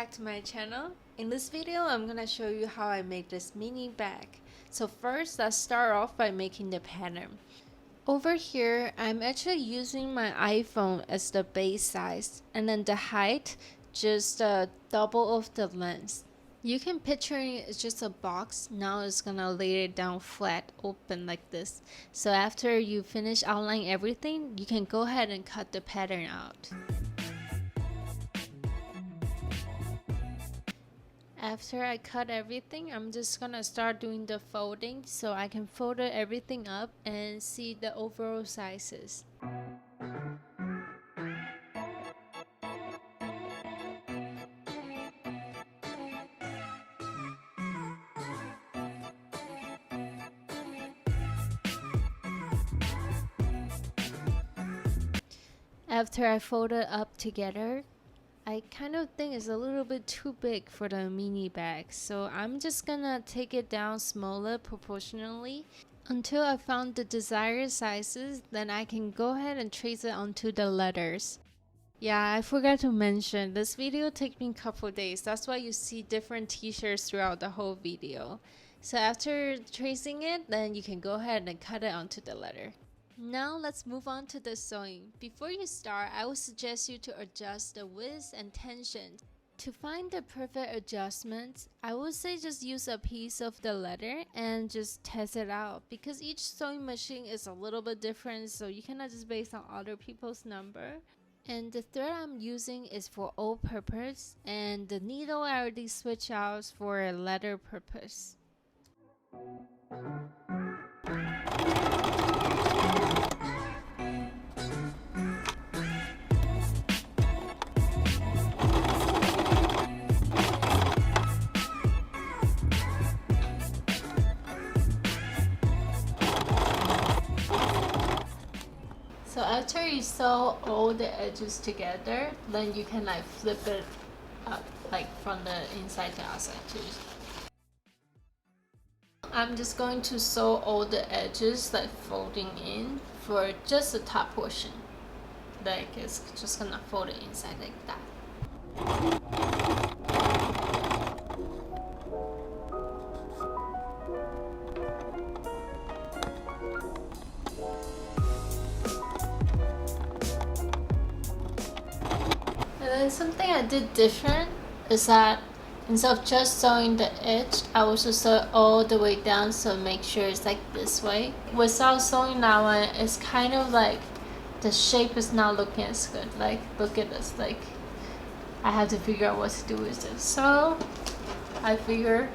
back to my channel. In this video, I'm gonna show you how I make this mini bag. So first, let's start off by making the pattern. Over here, I'm actually using my iPhone as the base size, and then the height, just double of the length. You can picture it's just a box. Now it's gonna lay it down flat, open like this. So after you finish outlining everything, you can go ahead and cut the pattern out. After I cut everything, I'm just gonna start doing the folding so I can fold everything up and see the overall sizes. After I fold it up together, I kind of think it's a little bit too big for the mini bag, so I'm just gonna take it down smaller proportionally until I found the desired sizes. Then I can go ahead and trace it onto the letters. Yeah, I forgot to mention, this video took me a couple days. That's why you see different t-shirts throughout the whole video. So after tracing it, then you can go ahead and cut it onto the letter. Now let's move on to the sewing. Before you start, I would suggest you to adjust the width and tension. To find the perfect adjustments, I would say just use a piece of the letter and just test it out, because each sewing machine is a little bit different, so you cannot just base on other people's number. And the thread I'm using is for all purpose, and the needle I already switched out for a letter purpose. So after you sew all the edges together, then you can like flip it up, like from the inside to outside too. I'm just going to sew all the edges, like folding in for just the top portion. Like it's just gonna fold it inside like that. And then something I did different is that instead of just sewing the edge, I also sew all the way down, so make sure it's like this way. Without sewing that one, it's kind of like the shape is not looking as good. Like, look at this, like I have to figure out what to do with this. So I figure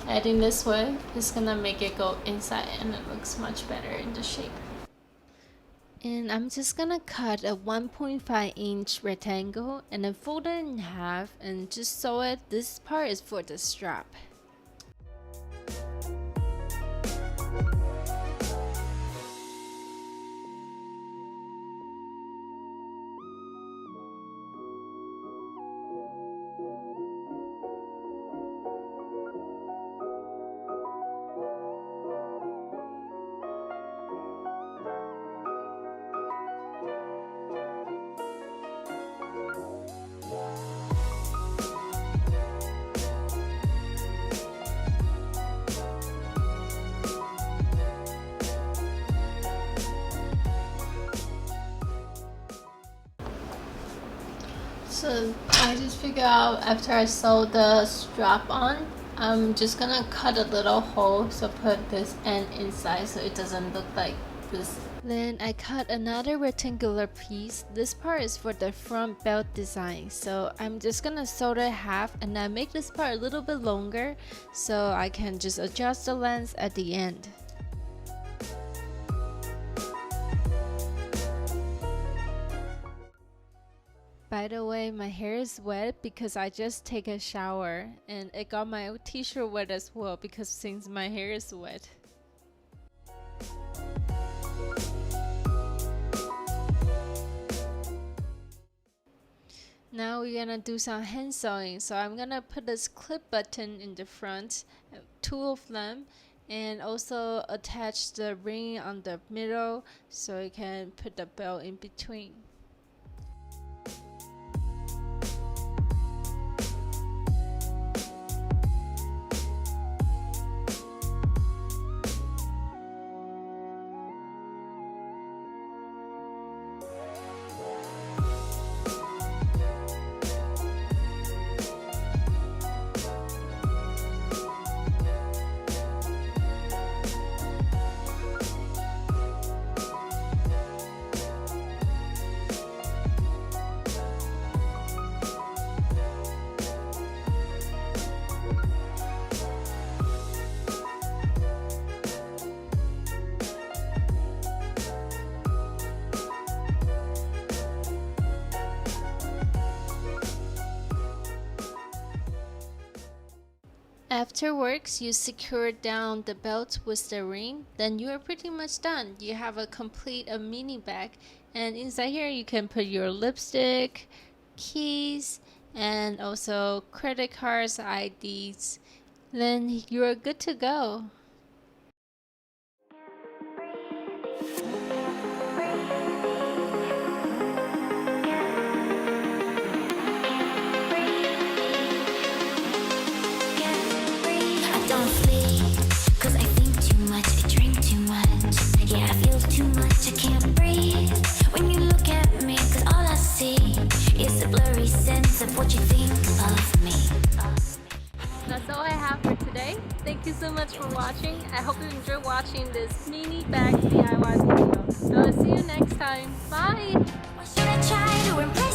adding this way is gonna make it go inside and it looks much better in the shape. And I'm just gonna cut a 1.5 inch rectangle and then fold it in half and just sew it. This part is for the strap. So I just figured out after I sew the strap on, I'm just gonna cut a little hole, so put this end inside so it doesn't look like this. Then I cut another rectangular piece. This part is for the front belt design, so I'm just gonna sew it half and then make this part a little bit longer so I can just adjust the length at the end. By the way, my hair is wet because I just take a shower, and it got my t-shirt wet as well because since my hair is wet. Now we're gonna do some hand sewing. So I'm gonna put this clip button in the front, two of them, and also attach the ring on the middle so you can put the belt in between. Afterwards, you secure down the belt with the ring, then you are pretty much done. You have a complete mini bag, and inside here you can put your lipstick, keys, and also credit cards, IDs. Then you're good to go. What you think of me. That's all I have for today. Thank you so much for watching. I hope you enjoyed watching this mini bag DIY video. So I'll see you next time. Bye! Or should I try to impress